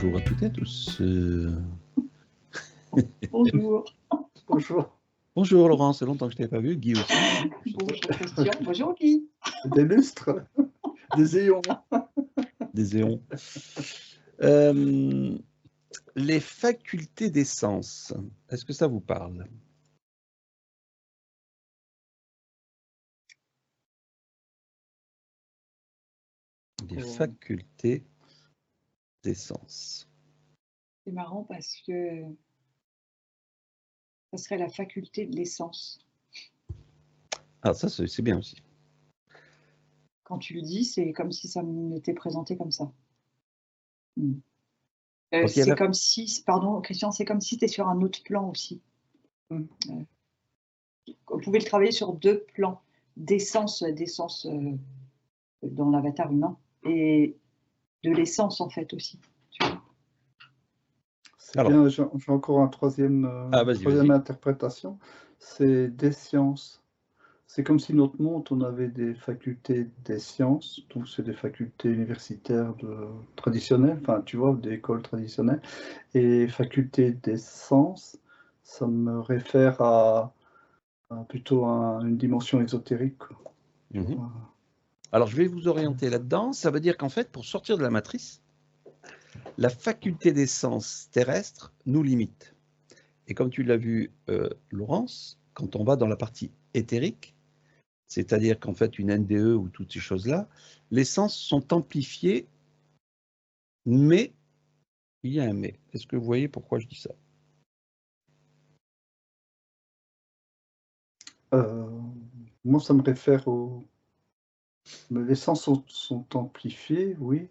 Bonjour à toutes et à tous. Bonjour. Bonjour. Bonjour Laurent, c'est longtemps que je ne t'avais pas vu. Guy aussi. Bonjour Christian. Bonjour Guy. Des lustres, des éons. Des éons. Les facultés des sens, est-ce que ça vous parle? Les facultés des sens. C'est marrant parce que ça serait la faculté de l'essence. Ah, ça c'est bien aussi. Quand tu le dis, c'est comme si ça m'était présenté comme ça. C'est comme si, pardon Christian, c'est comme si tu es sur un autre plan aussi. Vous pouvez le travailler sur deux plans, d'essence dans l'avatar humain et de l'essence en fait aussi. Tu vois. C'est bien, j'ai encore un troisième interprétation, c'est des sciences. C'est comme si notre monde, on avait des facultés des sciences, donc c'est des facultés universitaires traditionnelles, enfin tu vois, des écoles traditionnelles, et facultés des sens, ça me réfère plutôt à une dimension ésotérique. Alors je vais vous orienter là-dedans, ça veut dire qu'en fait, pour sortir de la matrice, la faculté des sens terrestres nous limite. Et comme tu l'as vu, Laurence, quand on va dans la partie éthérique, c'est-à-dire qu'en fait, une NDE ou toutes ces choses-là, les sens sont amplifiés, mais il y a un mais. Est-ce que vous voyez pourquoi je dis ça? Moi, ça me réfère au... Les sens sont amplifiés, oui,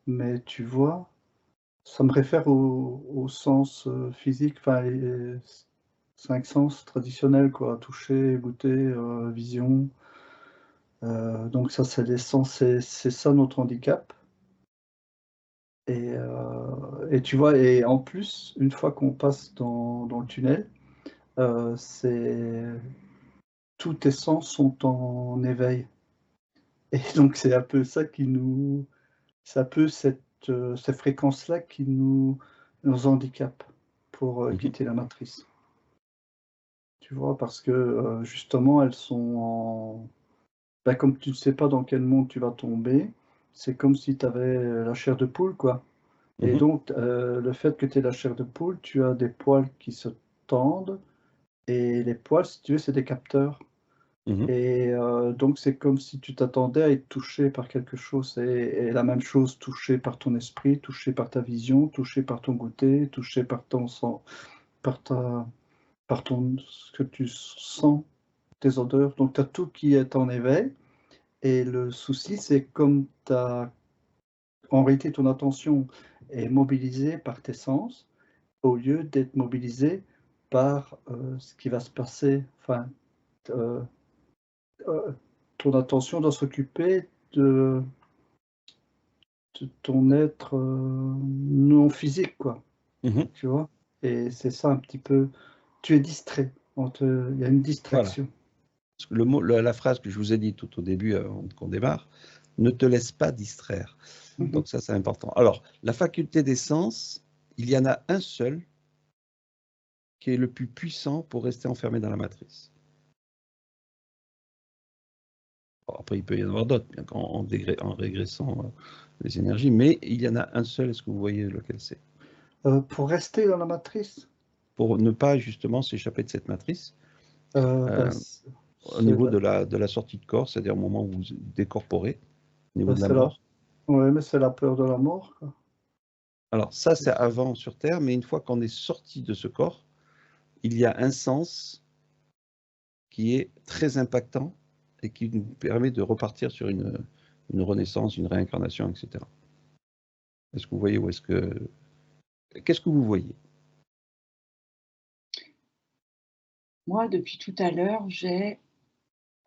mais tu vois, ça me réfère au sens physique, enfin les 5 sens traditionnels, quoi, toucher, goûter, vision. Donc ça, c'est les sens, c'est ça notre handicap. Et tu vois, et en plus, une fois qu'on passe dans le tunnel, tous tes sens sont en éveil. Et donc c'est un peu ça qui nous... C'est un peu cette fréquence-là qui nous handicape pour quitter la matrice. Tu vois, parce que justement, elles sont en... Ben, comme tu ne sais pas dans quel monde tu vas tomber, c'est comme si tu avais la chair de poule, quoi. Et donc, le fait que tu aies la chair de poule, tu as des poils qui se tendent, et les poils, si tu veux, c'est des capteurs. Et donc, c'est comme si tu t'attendais à être touché par quelque chose. Et la même chose, touché par ton esprit, touché par ta vision, touché par ton goûter, touché par ton sang, ce que tu sens, tes odeurs. Donc, tu as tout qui est en éveil. Et le souci, c'est comme tu as... En réalité, ton attention est mobilisée par tes sens, au lieu d'être mobilisée par ce qui va se passer. Enfin, ton attention doit s'occuper de ton être non physique, quoi. Tu vois? Et c'est ça un petit peu... Tu es distrait. Il y a une distraction. Voilà. La phrase que je vous ai dit tout au début, avant qu'on démarre, ne te laisse pas distraire. Donc ça, c'est important. Alors, la faculté des sens, il y en a un seul qui est le plus puissant pour rester enfermé dans la matrice. Bon, après, il peut y en avoir d'autres, bien en régressant les énergies, mais il y en a un seul. Est-ce que vous voyez lequel c'est? Pour rester dans la matrice? Pour ne pas justement s'échapper de cette matrice, au niveau de la sortie de corps, c'est-à-dire au moment où vous décorporez, au niveau de la mort. Oui, mais c'est la peur de la mort, quoi. Alors ça, c'est avant sur Terre, mais une fois qu'on est sorti de ce corps, il y a un sens qui est très impactant et qui nous permet de repartir sur une renaissance, une réincarnation, etc. Est-ce que vous voyez où est-ce que... Qu'est-ce que vous voyez? Moi, depuis tout à l'heure, j'ai...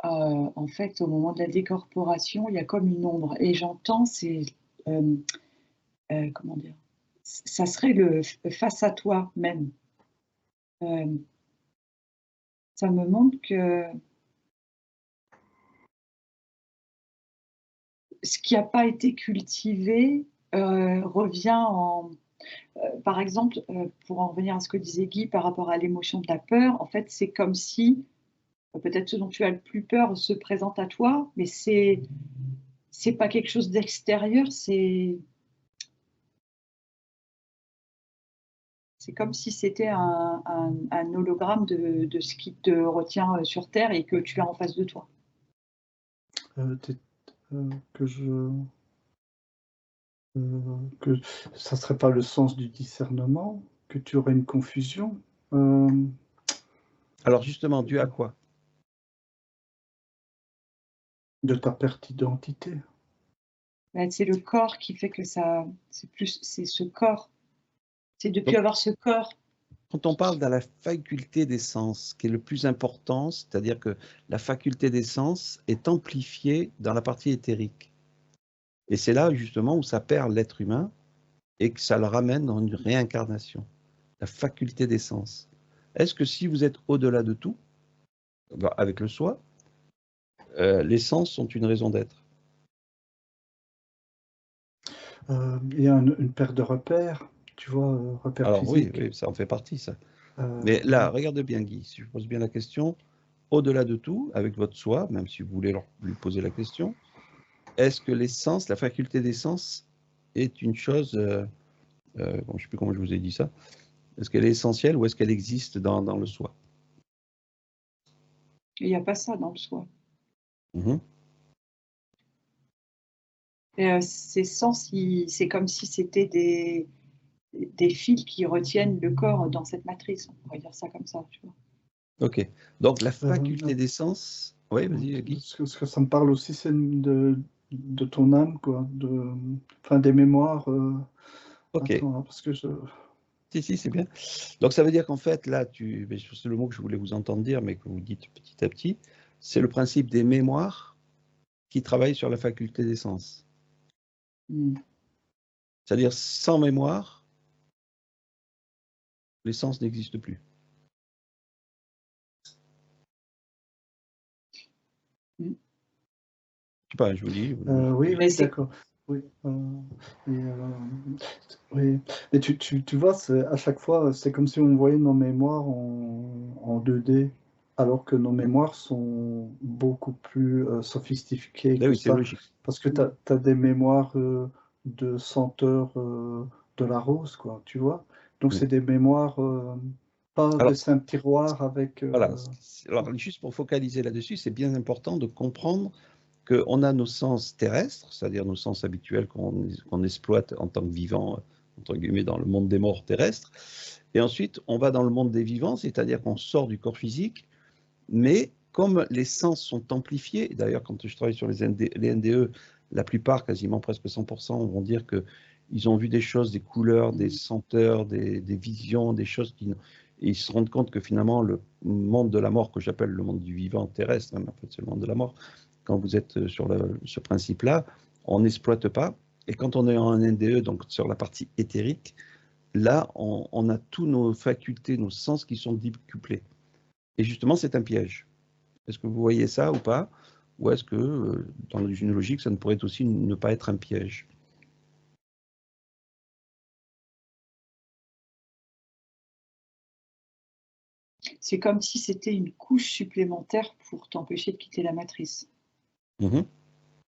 en fait, au moment de la décorporation, il y a comme une ombre. Et j'entends, c'est... comment dire? Ça serait le face à toi même. Ça me montre que ce qui n'a pas été cultivé revient en... Par exemple, pour en revenir à ce que disait Guy par rapport à l'émotion de la peur, en fait, c'est comme si, peut-être ce dont tu as le plus peur se présente à toi, mais c'est pas quelque chose d'extérieur, c'est comme si c'était un hologramme de ce qui te retient, sur terre et que tu as en face de toi. Que ça serait pas le sens du discernement, que tu aurais une confusion. Alors justement, dû à quoi? De ta perte d'identité. Bah, c'est le corps qui fait que ça c'est ce corps. C'est de plus Donc, avoir ce corps. quand on parle de la faculté des sens, ce qui est le plus important, c'est-à-dire que la faculté des sens est amplifiée dans la partie éthérique. Et c'est là justement où ça perd l'être humain et que ça le ramène dans une réincarnation. La faculté des sens. Est-ce que si vous êtes au-delà de tout, avec le soi, les sens sont une raison d'être? Il y a une perte de repères, tu vois, repères Alors oui, physiques. oui, ça en fait partie, ça. Mais là, regarde bien Guy, si je pose bien la question, au-delà de tout, avec votre soi, même si vous voulez lui poser la question, est-ce que l'essence, la faculté des sens est une chose, je ne sais plus comment je vous ai dit ça, est-ce qu'elle est essentielle ou est-ce qu'elle existe dans le soi? Il n'y a pas ça dans le soi. Mhm. Ces sens, c'est comme si c'était des fils qui retiennent le corps dans cette matrice. On pourrait dire ça comme ça, tu vois. Ok. Donc la Euh, faculté des sens, oui, vas-y Guy. ce que ça me parle aussi, c'est de ton âme, quoi, enfin des mémoires. Ok. Attends, hein, parce que Si, c'est bien. Donc ça veut dire qu'en fait, là, c'est le mot que je voulais vous entendre dire, mais que vous dites petit à petit, c'est le principe des mémoires qui travaillent sur la faculté des sens. C'est-à-dire, sans mémoire, les sens n'existent plus. Mm. Je sais pas, je vous dis. oui, Mais c'est d'accord. Oui, oui. Et tu vois, à chaque fois, c'est comme si on voyait nos mémoires en 2D, alors que nos mémoires sont beaucoup plus sophistiquées Là, que oui, c'est ça. logique. Parce que tu as des mémoires de senteurs de la rose, quoi, tu vois. Donc, Mm. c'est des mémoires, pas Alors, des simples tiroirs avec... voilà. Alors, juste pour focaliser là-dessus, c'est bien important de comprendre qu'on a nos sens terrestres, c'est-à-dire nos sens habituels qu'on exploite en tant que vivant, entre guillemets, dans le monde des morts terrestres. Et ensuite, on va dans le monde des vivants, c'est-à-dire qu'on sort du corps physique, mais comme les sens sont amplifiés, d'ailleurs, quand je travaille sur les NDE, la plupart, quasiment presque 100%, vont dire qu'ils ont vu des choses, des couleurs, des senteurs, des visions, des choses et ils se rendent compte que finalement, le monde de la mort, que j'appelle le monde du vivant terrestre, hein, en fait, c'est le monde de la mort, quand vous êtes sur ce principe-là, on n'exploite pas. Et quand on est en NDE, donc sur la partie éthérique, là, on a tous nos facultés, nos sens qui sont décuplés. Et justement, c'est un piège. Est-ce que vous voyez ça ou pas? Ou est-ce que, dans une logique, ça ne pourrait aussi ne pas être un piège? C'est comme si c'était une couche supplémentaire pour t'empêcher de quitter la matrice,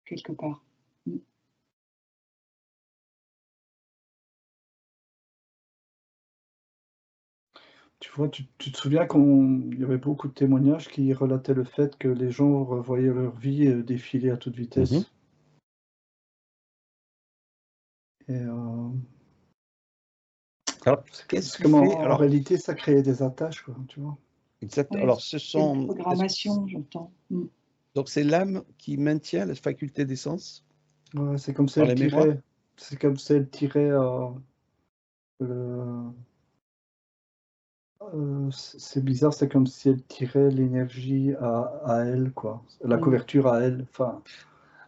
quelque part. Mm. Tu vois, tu te souviens qu'il y avait beaucoup de témoignages qui relataient le fait que les gens revoyaient leur vie défiler à toute vitesse. Et Alors, qu'est-ce c'est qui comme fait? en Alors, réalité, ça créait des attaches, quoi, tu vois. exact. Ouais, Alors, c'est une programmation, j'entends. Mm. donc, c'est l'âme qui maintient la faculté des sens Ouais, c'est comme si par elle les mémoires? tirait, c'est comme si elle tirait le- c'est bizarre, c'est comme si elle tirait l'énergie à elle, quoi. La Mm. couverture à elle, enfin.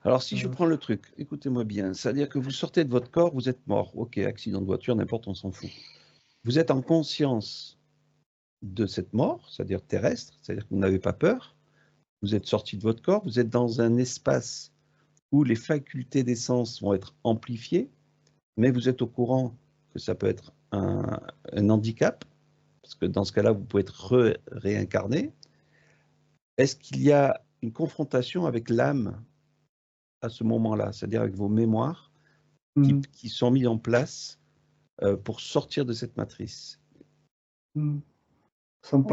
Alors, si je prends le truc, écoutez-moi bien, c'est-à-dire que vous sortez de votre corps, vous êtes mort. Ok, accident de voiture, n'importe, on s'en fout. Vous êtes en conscience de cette mort, c'est-à-dire terrestre, c'est-à-dire que vous n'avez pas peur, vous êtes sorti de votre corps, vous êtes dans un espace où les facultés des sens vont être amplifiées, mais vous êtes au courant que ça peut être un handicap, parce que dans ce cas-là, vous pouvez être réincarné. Est-ce qu'il y a une confrontation avec l'âme à ce moment-là, c'est-à-dire avec vos mémoires qui sont mises en place pour sortir de cette matrice? Ça me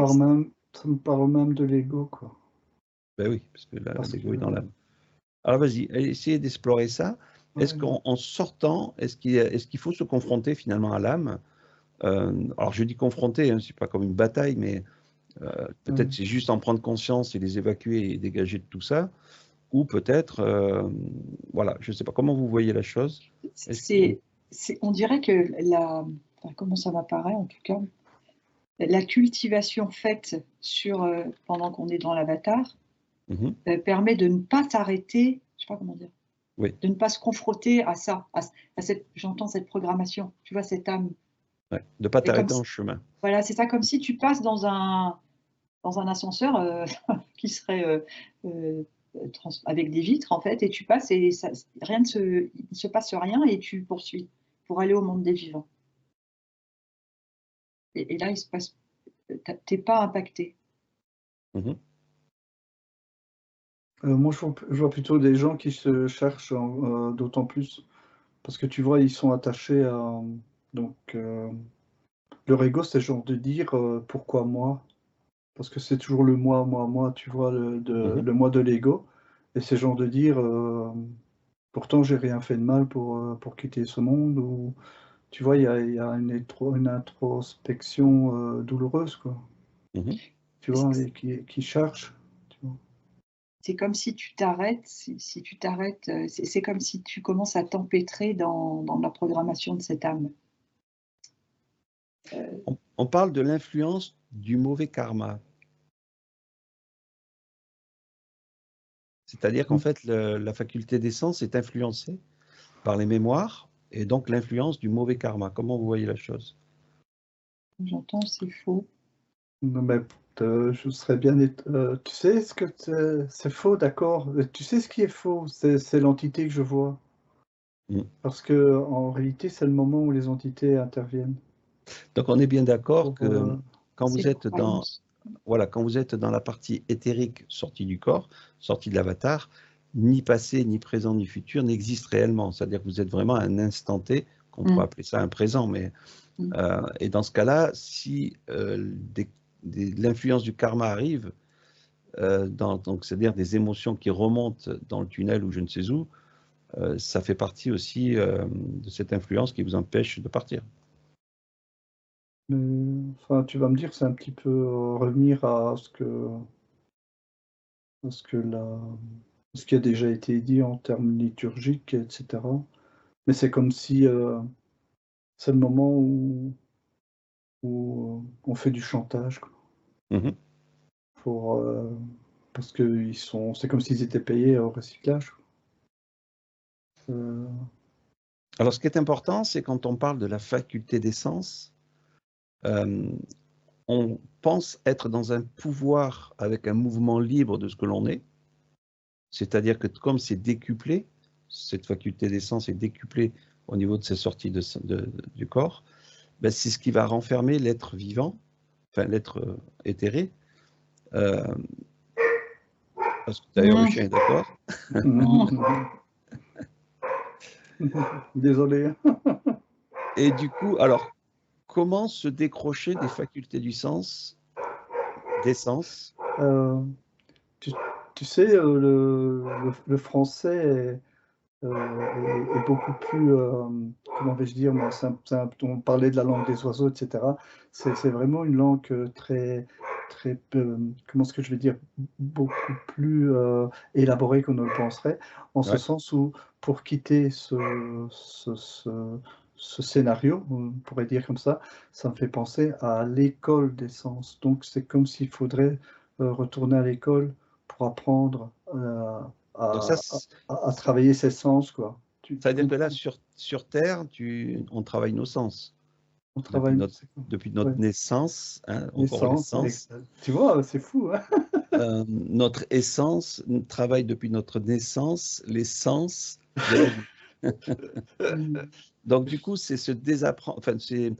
parle même de l'ego, quoi. Ben oui, parce que là, l'ego est dans l'âme. Alors vas-y, essayez d'explorer ça. Est-ce qu'en sortant, est-ce qu'il faut se confronter finalement à l'âme? Alors je dis confronter, hein, c'est pas comme une bataille, mais peut-être c'est juste en prendre conscience et les évacuer et dégager de tout ça, ou peut-être, voilà, je ne sais pas comment vous voyez la chose. On dirait que comment ça m'apparaît en tout cas, la cultivation faite pendant qu'on est dans l'avatar permet de ne pas s'arrêter, je ne sais pas comment dire, de ne pas se confronter à ça, j'entends cette programmation, tu vois, cette âme. Ouais, de ne pas t'arrêter en chemin. Voilà, c'est ça, comme si tu passes dans un ascenseur qui serait avec des vitres en fait, et tu passes et il ne se passe rien et tu poursuis pour aller au monde des vivants. Et là, il se passe, t'es pas impacté. Moi, je vois plutôt des gens qui se cherchent d'autant plus, parce que tu vois, ils sont attachés à... Donc, leur ego, c'est genre de dire pourquoi moi? Parce que c'est toujours le moi, tu vois, le moi de l'ego. Et c'est genre de dire pourtant, j'ai rien fait de mal pour quitter ce monde. Ou, tu vois, il y a une introspection douloureuse, quoi. Tu vois, et qui cherche. Tu vois. C'est comme si tu t'arrêtes, si tu t'arrêtes, c'est comme si tu commences à t'empêtrer dans la programmation de cette âme. On parle de l'influence du mauvais karma. C'est-à-dire qu'en fait, la faculté des sens est influencée par les mémoires et donc l'influence du mauvais karma. Comment vous voyez la chose? J'entends, c'est faux. Non, mais je serais bien... tu sais ce que c'est faux, d'accord. Tu sais ce qui est faux, c'est l'entité que je vois. Parce que en réalité, c'est le moment où les entités interviennent. Donc on est bien d'accord que quand vous êtes quand vous êtes dans la partie éthérique sortie du corps, sortie de l'avatar, ni passé, ni présent, ni futur n'existe réellement. C'est-à-dire que vous êtes vraiment à un instant T, qu'on pourrait appeler ça un présent. Mais, et dans ce cas-là, si l'influence du karma arrive, donc c'est-à-dire des émotions qui remontent dans le tunnel ou je ne sais où, ça fait partie aussi de cette influence qui vous empêche de partir. Mais, enfin, tu vas me dire, c'est un petit peu revenir à ce qui a déjà été dit en termes liturgiques, etc. Mais c'est comme si c'est le moment où on fait du chantage, quoi. Parce que c'est comme s'ils étaient payés au recyclage. Alors, ce qui est important, c'est quand on parle de la faculté des sens, on pense être dans un pouvoir avec un mouvement libre de ce que l'on est. C'est-à-dire que comme c'est décuplé, cette faculté des sens est décuplée au niveau de ses sorties du corps, ben c'est ce qui va renfermer l'être vivant, enfin l'être éthéré. Parce que d'ailleurs, le chien est d'accord. Désolé. Et du coup, alors, comment se décrocher des facultés du sens, des sens? Tu sais, le français est beaucoup plus, comment vais-je dire, moi, on parlait de la langue des oiseaux, etc. C'est vraiment une langue très, comment est-ce que je vais dire, beaucoup plus élaborée qu'on ne le penserait, en ce sens où, pour quitter ce scénario, on pourrait dire comme ça me fait penser à l'école des sens. Donc, c'est comme s'il faudrait retourner à l'école pour apprendre à travailler ses sens, quoi. C'est-à-dire que là, sur Terre, on travaille nos sens. On travaille depuis notre naissance, hein, encore les sens. Tu vois, c'est fou, hein. Notre essence travaille depuis notre naissance, les sens de la vie. Donc, du coup, c'est se désapprendre, enfin, c'est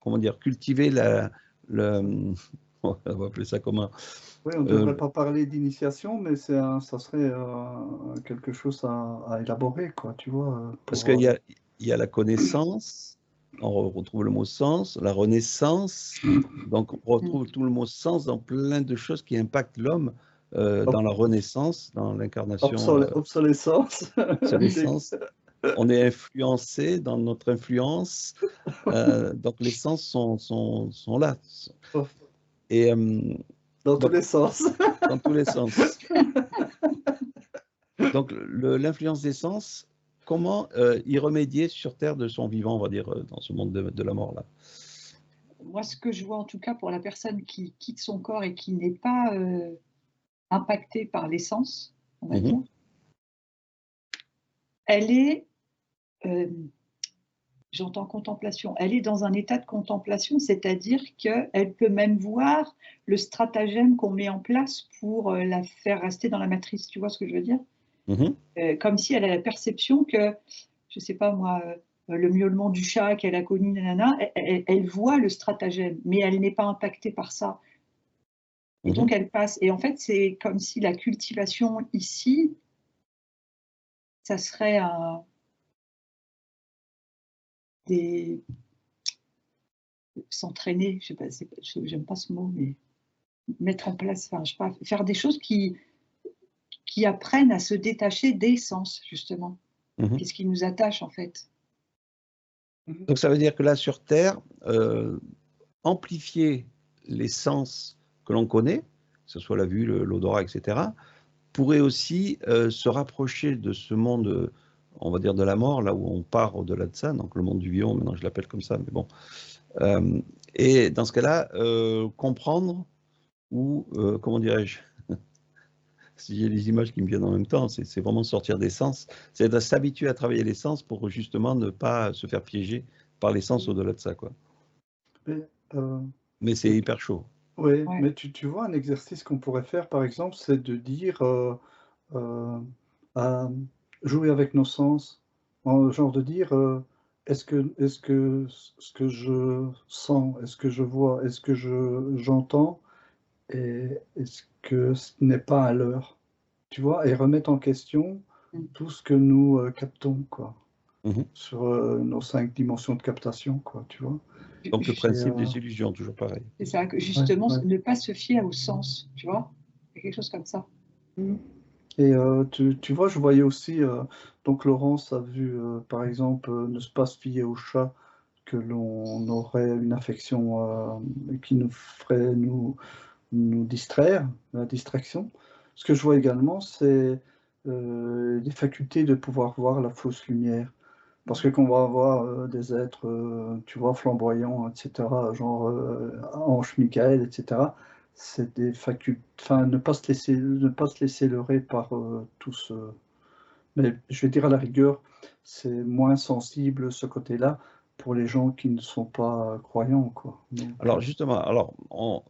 comment dire, cultiver on va appeler ça comment? Oui, on ne devrait pas parler d'initiation, mais ça serait quelque chose à élaborer, quoi, tu vois. Parce qu'il y a la connaissance, on retrouve le mot sens, la renaissance, donc on retrouve tout le mot sens dans plein de choses qui impactent l'homme dans la renaissance, dans l'incarnation, obsolescence. l'essence. On est influencé dans notre influence, donc les sens sont là. Et, Dans donc, tous les sens. dans tous les sens. Donc l'influence des sens, comment y remédier sur Terre de son vivant, on va dire, dans ce monde de la mort là? Moi, ce que je vois en tout cas pour la personne qui quitte son corps et qui n'est pas impactée par les sens, on va dire, elle est, j'entends contemplation, elle est dans un état de contemplation, c'est-à-dire qu'elle peut même voir le stratagème qu'on met en place pour la faire rester dans la matrice. Tu vois ce que je veux dire? Comme si elle a la perception que, je ne sais pas moi, le miaulement du chat qu'elle a connu, nanana, elle voit le stratagème, mais elle n'est pas impactée par ça. Et donc elle passe. Et en fait, c'est comme si la cultivation ici, ça serait s'entraîner, je sais pas, j'aime pas ce mot, mais mettre en place, enfin, je sais pas, faire des choses qui apprennent à se détacher des sens, justement. Qu'est-ce qui nous attache, en fait? Donc ça veut dire que là, sur Terre, amplifier les sens que l'on connaît, que ce soit la vue, l'odorat, etc., pourrait aussi se rapprocher de ce monde, on va dire, de la mort, là où on part au-delà de ça, donc le monde du vivant, maintenant je l'appelle comme ça, mais bon. Et dans ce cas-là, comprendre ou, comment dirais-je, si j'ai les images qui me viennent en même temps, c'est vraiment sortir des sens, c'est de s'habituer à travailler les sens pour justement ne pas se faire piéger par les sens au-delà de ça, quoi. Mais c'est hyper chaud. Oui, mais tu vois, un exercice qu'on pourrait faire, par exemple, c'est de dire, jouer avec nos sens, genre de dire, est-ce que ce que je sens, est-ce que je vois, est-ce que j'entends, et est-ce que ce n'est pas à l'heure? Tu vois? Et remettre en question tout ce que nous captons, quoi, sur nos 5 dimensions de captation, quoi, tu vois? Donc le principe des illusions, toujours pareil. C'est ça, que justement, ne pas se fier au sens, tu vois? C'est quelque chose comme ça. Et tu vois, je voyais aussi, donc Laurence a vu, par exemple, ne pas se fier au chat, que l'on aurait une affection qui nous ferait nous distraire, la distraction. Ce que je vois également, c'est les facultés de pouvoir voir la fausse lumière. Parce que quand on va avoir des êtres, tu vois, flamboyants, et cetera, genre Ange Michael, et cetera, c'est des facultés, enfin, ne pas se laisser leurrer par tout ce. Mais je vais dire à la rigueur, c'est moins sensible ce côté-là pour les gens qui ne sont pas croyants, quoi. Donc, alors justement,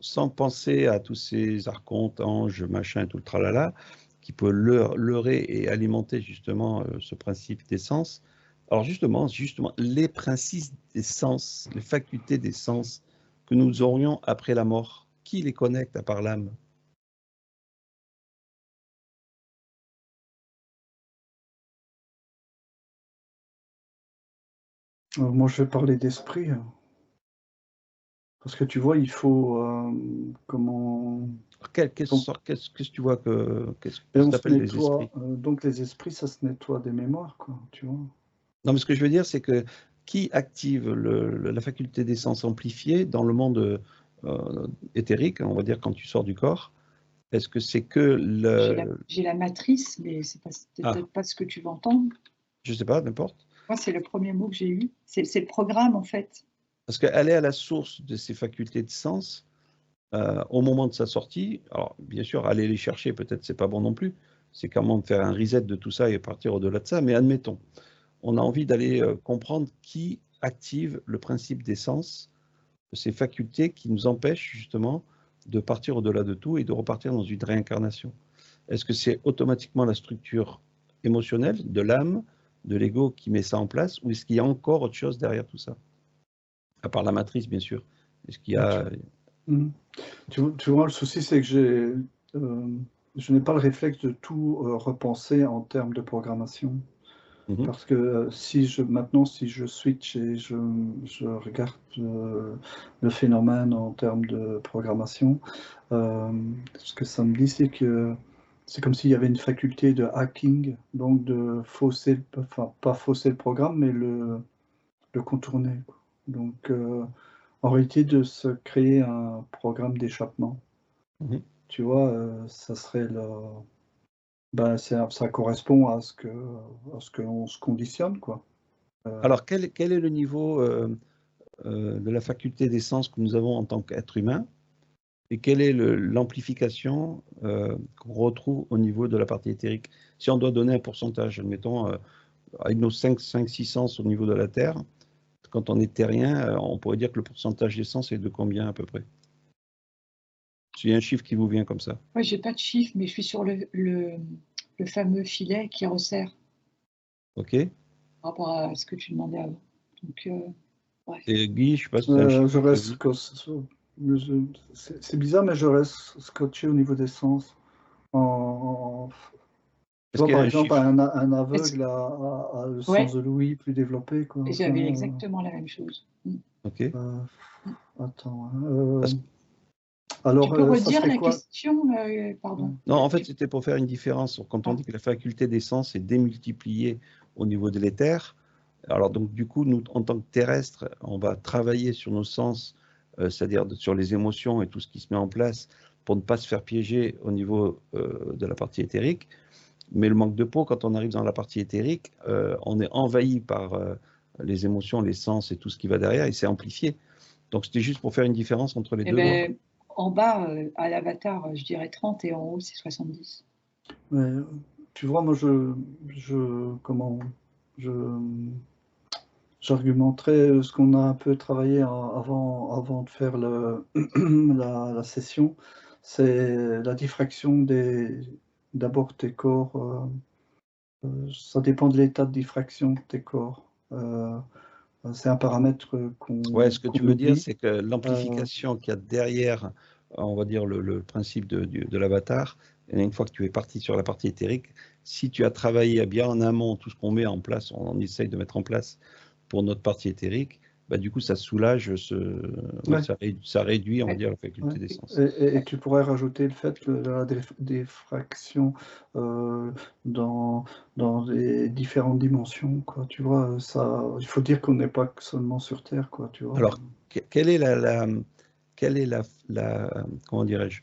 sans penser à tous ces archontes, anges, machin, tout le tralala, qui peut leurrer et alimenter justement ce principe des sens. Alors justement, les principes des sens, les facultés des sens que nous aurions après la mort, qui les connecte à part l'âme? moi, je vais parler d'esprit. Parce que tu vois, il faut, comment. Qu'est-ce que tu vois qu'est-ce Et que on tu se appelles les nettoie, esprits? donc les esprits, ça se nettoie des mémoires, quoi, tu vois? Non, mais ce que je veux dire, c'est que qui active la faculté des sens amplifiée dans le monde éthérique, on va dire, quand tu sors du corps? Est-ce que c'est que J'ai la matrice, mais c'est peut-être pas ce que tu vas entendre. Je sais pas, n'importe. Moi, c'est le premier mot que j'ai eu. C'est le programme, en fait. Parce qu'aller à la source de ces facultés de sens, au moment de sa sortie, alors bien sûr, aller les chercher, peut-être c'est pas bon non plus, c'est quand même faire un reset de tout ça et partir au-delà de ça, mais admettons, on a envie d'aller comprendre qui active le principe des sens, de ces facultés qui nous empêchent justement de partir au-delà de tout et de repartir dans une réincarnation. Est-ce que c'est automatiquement la structure émotionnelle de l'âme, de l'ego qui met ça en place, ou est-ce qu'il y a encore autre chose derrière tout ça? À part la matrice, bien sûr. Est-ce qu'il y a... Tu vois, le souci, c'est que je n'ai pas le réflexe de tout repenser en termes de programmation. Parce que maintenant, si je switch et je regarde le phénomène en termes de programmation, ce que ça me dit, c'est que c'est comme s'il y avait une faculté de hacking, donc de fausser, enfin pas fausser le programme, mais le contourner, quoi. Donc, en réalité, de se créer un programme d'échappement. Tu vois, ça serait ça correspond à ce que l'on se conditionne, quoi. Alors, quel est le niveau de la faculté des sens que nous avons en tant qu'être humain, et quelle est l'amplification qu'on retrouve au niveau de la partie éthérique? Si on doit donner un pourcentage, admettons, avec nos 5-6 sens au niveau de la Terre, quand on est terrien, on pourrait dire que le pourcentage des sens est de combien à peu près? S'il y a un chiffre qui vous vient comme ça. Oui, j'ai pas de chiffre, mais je suis sur le fameux filet qui resserre. OK. Par rapport à ce que tu demandais avant. Donc, bref. Et Guy, je ne sais pas si c'est un chiffre. Je reste c'est bizarre, mais je reste scotché au niveau des sens. Tu vois, par exemple, un aveugle a le sens de l'ouïe plus développé, quoi. J'avais exactement la même chose. OK. Attends. Alors, tu peux redire la question, pardon. Non, en fait, c'était pour faire une différence. Quand on dit que la faculté des sens est démultipliée au niveau de l'éther, alors donc du coup, nous, en tant que terrestres, on va travailler sur nos sens, c'est-à-dire sur les émotions et tout ce qui se met en place pour ne pas se faire piéger au niveau de la partie éthérique. Mais le manque de peau, quand on arrive dans la partie éthérique, on est envahi par les émotions, les sens et tout ce qui va derrière, et c'est amplifié. Donc c'était juste pour faire une différence entre les deux. En bas, à l'avatar, je dirais 30 et en haut, c'est 70. Mais, tu vois, moi, j'argumenterais ce qu'on a un peu travaillé avant de faire la session, c'est la diffraction d'abord tes corps. Ça dépend de l'état de diffraction de tes corps. C'est un paramètre qu'on... Ouais, ce que tu veux dire, c'est que l'amplification qu'il y a derrière, on va dire, le principe de l'avatar, une fois que tu es parti sur la partie éthérique, si tu as travaillé bien en amont tout ce qu'on met en place, on essaye de mettre en place pour notre partie éthérique, bah, du coup, ça soulage, ça réduit, on va dire, la faculté des sens. Et tu pourrais rajouter le fait que la diffraction dans les différentes dimensions, quoi. Tu vois, ça, il faut dire qu'on n'est pas seulement sur Terre, quoi. Tu vois. Alors, quelle est comment dirais-je,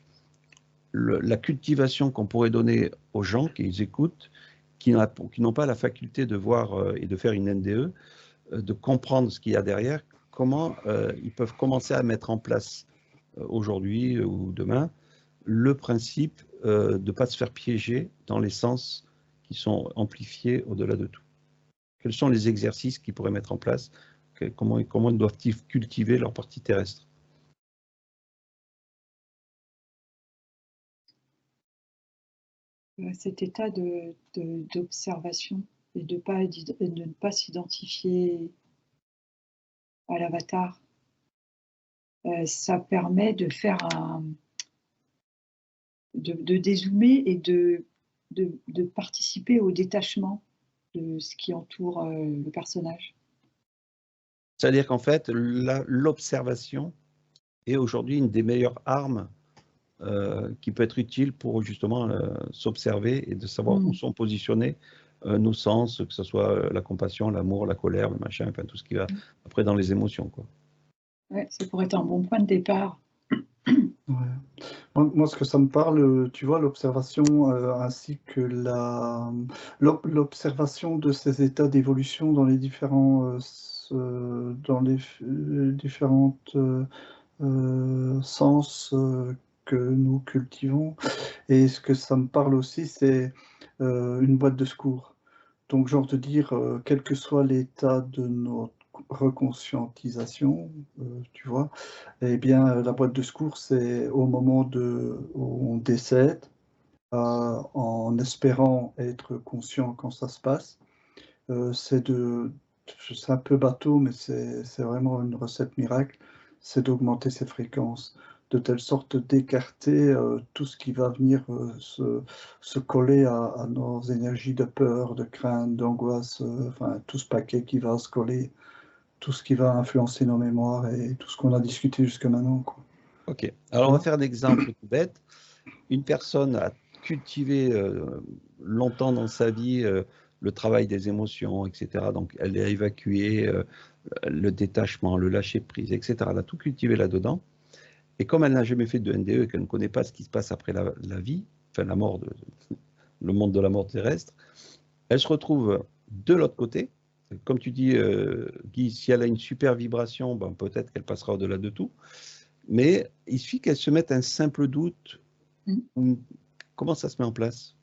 la cultivation qu'on pourrait donner aux gens qui écoutent, qui n'ont pas la faculté de voir et de faire une NDE, de comprendre ce qu'il y a derrière, comment ils peuvent commencer à mettre en place aujourd'hui ou demain le principe de ne pas se faire piéger dans les sens qui sont amplifiés au-delà de tout. Quels sont les exercices qu'ils pourraient mettre en place? Comment doivent-ils cultiver leur partie terrestre? Cet état d'observation et de ne pas s'identifier à l'avatar, ça permet de faire de dézoomer et de participer au détachement de ce qui entoure le personnage. C'est-à-dire qu'en fait, l'observation est aujourd'hui une des meilleures armes qui peut être utile pour justement s'observer et de savoir où sont positionnés nos sens, que ce soit la compassion, l'amour, la colère, le machin, enfin tout ce qui va après dans les émotions, quoi. Ouais, ça pourrait être un bon point de départ. Ouais. Moi, ce que ça me parle, tu vois, l'observation ainsi que l'observation de ces états d'évolution dans les différentes sens que nous cultivons. Et ce que ça me parle aussi, c'est une boîte de secours. Donc, genre de dire, quel que soit l'état de notre reconscientisation, tu vois, eh bien, la boîte de secours, c'est au moment où on décède, en espérant être conscient quand ça se passe, c'est un peu bateau, mais c'est vraiment une recette miracle, c'est d'augmenter ses fréquences, de telle sorte d'écarter tout ce qui va venir se coller à nos énergies de peur, de crainte, d'angoisse, enfin tout ce paquet qui va se coller, tout ce qui va influencer nos mémoires et tout ce qu'on a discuté jusqu'à maintenant, quoi. Ok. Alors, on va faire un exemple tout bête. Une personne a cultivé longtemps dans sa vie le travail des émotions, etc. Donc, elle a évacué le détachement, le lâcher-prise, etc. Elle a tout cultivé là-dedans. Et comme elle n'a jamais fait de NDE et qu'elle ne connaît pas ce qui se passe après la vie, enfin la mort, le monde de la mort terrestre, elle se retrouve de l'autre côté. Comme tu dis, Guy, si elle a une super vibration, ben, peut-être qu'elle passera au-delà de tout. Mais il suffit qu'elle se mette un simple doute. Comment ça se met en place?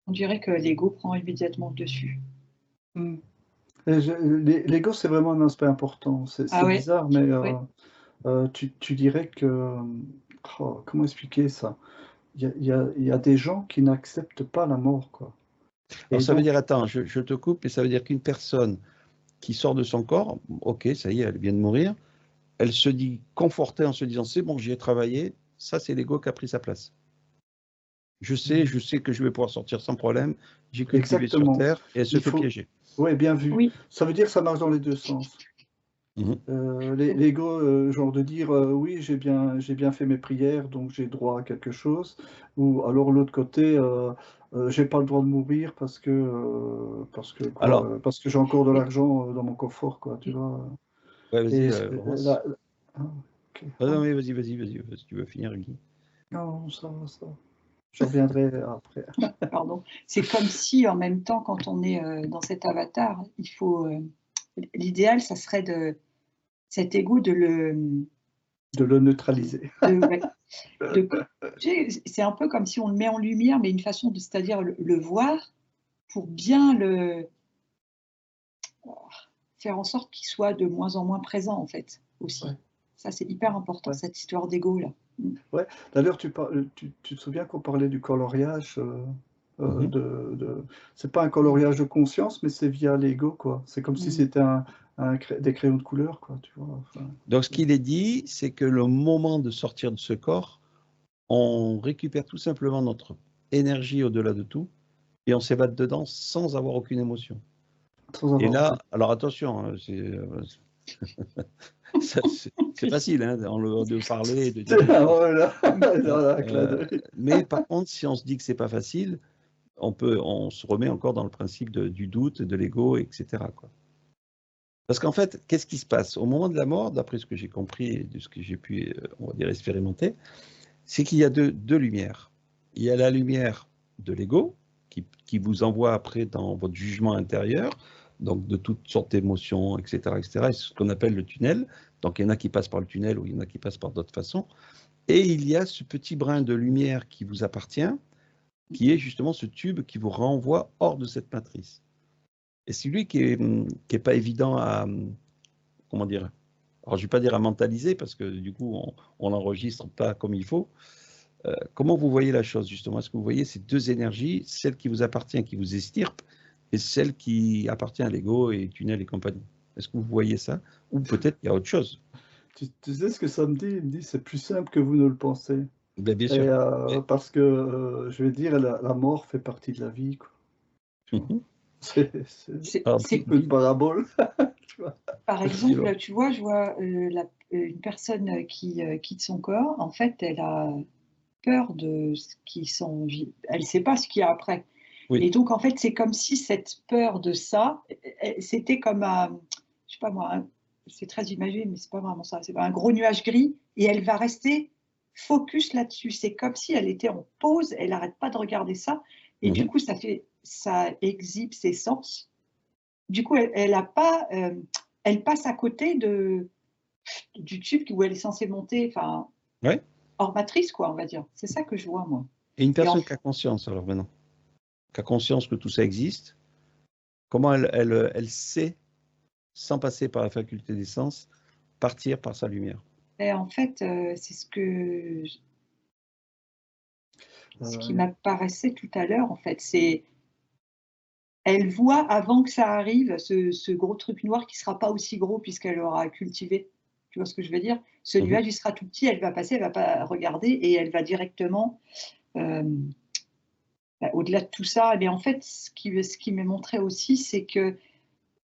On dirait que l'ego prend immédiatement le dessus. Mm. L'ego, c'est vraiment un aspect important. C'est Ah ouais. bizarre, mais Ouais. tu dirais que... comment expliquer ça? Il y a des gens qui n'acceptent pas la mort, quoi. Alors Et ça veut donc, dire, attends, je te coupe, mais ça veut dire qu'une personne qui sort de son corps, ok, ça y est, elle vient de mourir, elle se dit confortée en se disant, c'est bon, j'y ai travaillé, ça c'est l'ego qui a pris sa place. Je sais que je vais pouvoir sortir sans problème, j'ai cultivé sur exactement. Terre, et elle se Il fait faut... piéger. Ouais, bien vu. Oui. Ça veut dire que ça marche dans les deux sens. Mhm. L'ego, genre de dire oui, j'ai bien fait mes prières, donc j'ai droit à quelque chose, ou alors l'autre côté, j'ai pas le droit de mourir parce que Alors, quoi, parce que j'ai encore de l'argent dans mon coffre, quoi, tu vois. ouais, vas-y, Et Laurence. ah, ok. Ah non, mais vas-y, si tu veux finir, Guy. Non, ça, je reviendrai après. Pardon. C'est comme si en même temps, quand on est dans cet avatar, il faut. L'idéal, ça serait cet ego de le. De le neutraliser. Ouais, tu sais, c'est un peu comme si on le met en lumière, mais une façon de, c'est-à-dire le voir pour bien le faire en sorte qu'il soit de moins en moins présent, en fait, aussi. Ouais. Ça, c'est hyper important, Ouais. cette histoire d'ego-là. Ouais. D'ailleurs, tu te souviens qu'on parlait du coloriage Mhm. C'est pas un coloriage de conscience, mais c'est via l'ego, quoi. C'est comme si c'était des crayons de couleur, quoi, tu vois. Enfin, Donc, ce qu'il est dit, c'est que le moment de sortir de ce corps, on récupère tout simplement notre énergie au-delà de tout et on s'évade dedans sans avoir aucune émotion. sans Et avoir là, peur. alors attention, hein, c'est facile hein, de parler, de dire des choses. Voilà, Hein, voilà, un clin d'œil. mais par contre, si on se dit que c'est pas facile, on se remet encore dans le principe du doute, de l'ego, etc., quoi. Parce qu'en fait, qu'est-ce qui se passe? Au moment de la mort, d'après ce que j'ai compris et de ce que j'ai pu, on va dire, expérimenter, c'est qu'il y a deux lumières. Il y a la lumière de l'ego, qui vous envoie après dans votre jugement intérieur, donc de toutes sortes d'émotions, etc., etc., et c'est ce qu'on appelle le tunnel. Donc il y en a qui passent par le tunnel ou il y en a qui passent par d'autres façons. Et il y a ce petit brin de lumière qui vous appartient, qui est justement ce tube qui vous renvoie hors de cette matrice. Et c'est lui qui est pas évident à, comment dire, alors je ne vais pas dire à mentaliser parce que du coup on l'enregistre pas comme il faut. Comment vous voyez la chose justement? Est-ce que vous voyez ces deux énergies, celle qui vous appartient, qui vous estirpe, et celle qui appartient à l'ego et tunnel et compagnie? Est-ce que vous voyez ça? Ou peut-être qu'il y a autre chose? Tu sais ce que ça me dit? Il me dit c'est plus simple que vous ne le pensez. Bien Et sûr. parce que je vais dire la mort fait partie de la vie, quoi. Tu vois. Mhm. C'est Alors, un peu une parabole. Tu vois. Par exemple, tu vois, je vois une personne qui quitte son corps. En fait, elle a peur de ce qui s'en vit. Elle ne sait pas ce qu'il y a après. oui. Et donc, en fait, c'est comme si cette peur de ça, c'était comme je sais pas moi, c'est très imagé, mais c'est pas vraiment ça. C'est un gros nuage gris et elle va rester focus là-dessus. C'est comme si elle était en pause, elle n'arrête pas de regarder ça. Et du Mhm. coup, ça exhibe ses sens. Du coup, elle a pas, elle passe à côté du tube où elle est censée monter, enfin, Ouais. hors matrice, quoi, on va dire. C'est ça que je vois, moi. Et une Et en personne qui a conscience, alors maintenant, qui a conscience que tout ça existe, comment elle sait, sans passer par la faculté des sens, partir par sa lumière? en fait, c'est ce qui m'apparaissait tout à l'heure, en fait. C'est elle voit avant que ça arrive ce gros truc noir qui ne sera pas aussi gros puisqu'elle aura cultivé. Tu vois ce que je veux dire? Ce nuage, il sera tout petit, elle va passer, elle ne va pas regarder et elle va directement au-delà de tout ça. Mais en fait, ce qui m'est montré aussi, c'est que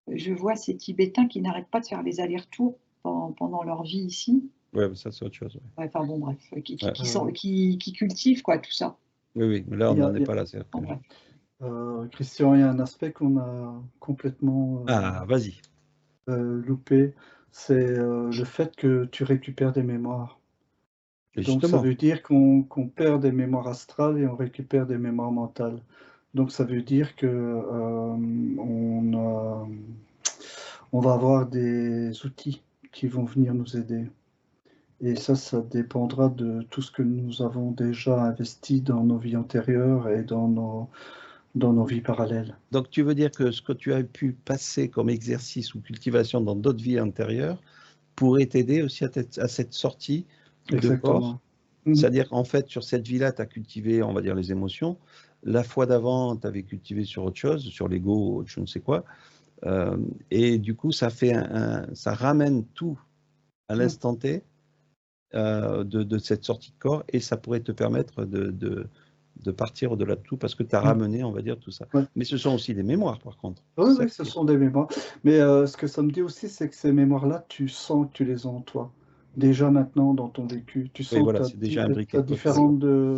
je vois ces Tibétains qui n'arrêtent pas de faire les allers-retours pendant leur vie ici. Ouais, mais ça, c'est autre chose. Ouais. Enfin bon, bref, qui cultivent quoi, tout ça. Oui, oui, mais là, on n'en est pas là. Bon, bref. Christian, il y a un aspect qu'on a complètement Ah, vas-y. loupé, c'est le fait que tu récupères des mémoires. Et Donc ça justement, veut dire qu'on perd des mémoires astrales et on récupère des mémoires mentales. Donc ça veut dire que on va avoir des outils qui vont venir nous aider. Et ça dépendra de tout ce que nous avons déjà investi dans nos vies antérieures et dans nos vies parallèles. donc tu veux dire que ce que tu as pu passer comme exercice ou cultivation dans d'autres vies antérieures pourrait t'aider aussi à cette sortie de corps. C'est-à-dire qu'en fait, sur cette vie-là, tu as cultivé, on va dire, les émotions. La fois d'avant, tu avais cultivé sur autre chose, sur l'ego, je ne sais quoi. Et du coup, ça ramène tout à l'instant T de cette sortie de corps et ça pourrait te permettre de partir au-delà de tout parce que tu as ramené, on va dire, tout ça. Ouais. Mais ce sont aussi des mémoires, par contre. Oui, oui, ce sont des mémoires. Mais ce que ça me dit aussi, c'est que ces mémoires-là, tu sens que tu les as en toi. Déjà maintenant, dans ton vécu. Tu sens voilà, que c'est déjà imbriqué. tu as différentes de...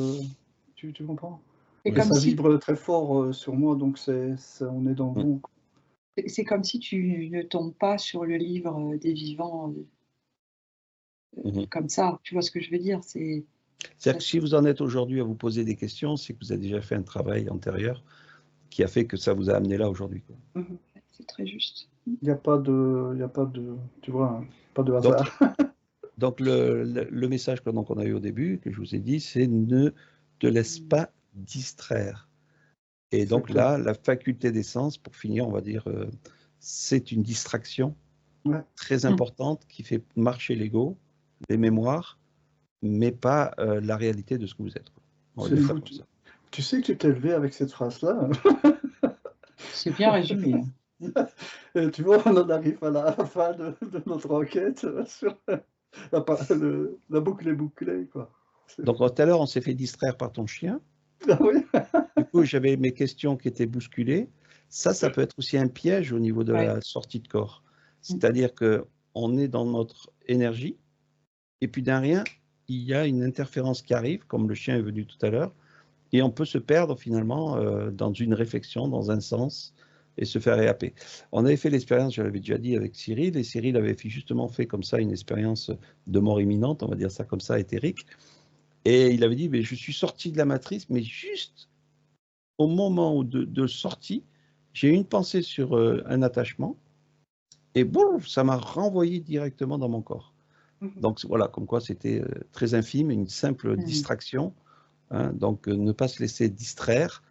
Tu comprends? Et ça vibre très fort sur moi, donc on est dans le bon. C'est comme si tu ne tombes pas sur le livre des vivants comme ça. Tu vois ce que je veux dire? C'est-à-dire que si vous en êtes aujourd'hui à vous poser des questions, c'est que vous avez déjà fait un travail antérieur qui a fait que ça vous a amené là aujourd'hui. C'est très juste. Il n'y a pas de, tu vois, pas de hasard. Donc le message qu'on a eu au début, que je vous ai dit, c'est ne te laisse pas distraire. Et donc là, la faculté des sens, pour finir, on va dire, c'est une distraction très importante qui fait marcher l'ego, les mémoires, mais pas la réalité de ce que vous êtes. C'est fou. Tu sais que tu t'es levé avec cette phrase-là. C'est bien résumé. Et tu vois, on en arrive à la fin de notre enquête sur la boucle est bouclée, quoi. Donc tout à l'heure, on s'est fait distraire par ton chien. Ah oui. Du coup, j'avais mes questions qui étaient bousculées. Ça peut être aussi un piège au niveau de la sortie de corps. C'est-à-dire qu'on est dans notre énergie, et puis d'un rien, il y a une interférence qui arrive, comme le chien est venu tout à l'heure, et on peut se perdre finalement dans une réflexion, dans un sens, et se faire éhapper. On avait fait l'expérience, je l'avais déjà dit, avec Cyril, et Cyril avait justement fait comme ça une expérience de mort imminente, on va dire ça comme ça, éthérique. Et il avait dit, mais je suis sorti de la matrice, mais juste au moment de sortie, j'ai eu une pensée sur un attachement, et boum, ça m'a renvoyé directement dans mon corps. Donc voilà, comme quoi c'était très infime, une simple distraction. Hein, donc ne pas se laisser distraire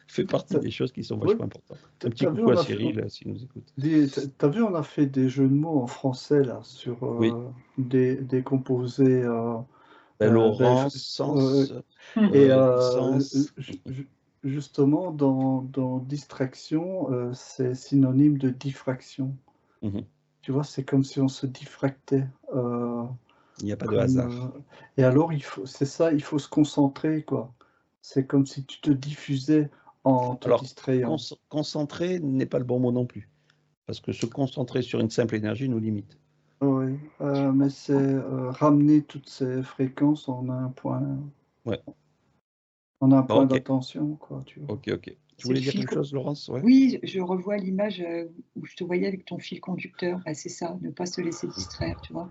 fait partie des choses qui sont vachement importantes. Un petit coucou à Cyril s'il nous écoute. T'as vu, on a fait des jeux de mots en français là sur des composés. Laurent, sens, et justement dans distraction, c'est synonyme de diffraction. Tu vois, c'est comme si on se diffractait. Il n'y a pas de hasard. Et alors, c'est ça, il faut se concentrer, quoi. C'est comme si tu te diffusais en te distrayant. Concentrer n'est pas le bon mot non plus. Parce que se concentrer sur une simple énergie nous limite. Oui, mais c'est ramener toutes ces fréquences en un point. Ouais. En un point d'attention, quoi. Tu vois. Ok. Tu voulais dire quelque chose, Laurence? Oui, je revois l'image où je te voyais avec ton fil conducteur. C'est ça, ne pas se laisser distraire, tu vois.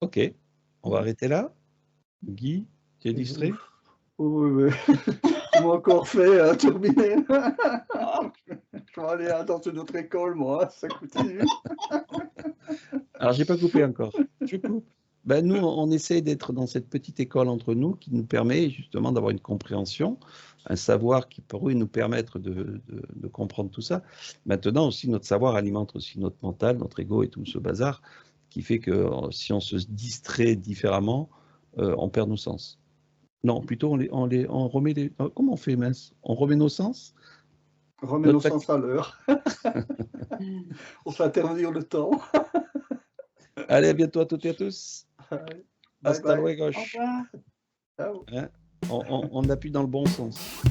Ok, on va arrêter là. Guy, tu es distrait? Oui. Tu m'as encore fait turbiner. Je vais aller dans une autre école, moi, ça continue. Alors, j'ai pas coupé encore. Je coupe. Ben, nous, on essaie d'être dans cette petite école entre nous qui nous permet justement d'avoir une compréhension, un savoir qui pourrait nous permettre de comprendre tout ça. Maintenant aussi, notre savoir alimente aussi notre mental, notre ego et tout ce bazar qui fait que si on se distrait différemment, on perd nos sens. Non, plutôt on remet les. Comment on fait, mince? On remet nos sens? Remets nos sens à l'heure. On fait intervenir le temps. Allez, à bientôt à toutes et à tous. Bye Hasta bye. luego. Au revoir. Ciao. Hein, on appuie dans le bon sens.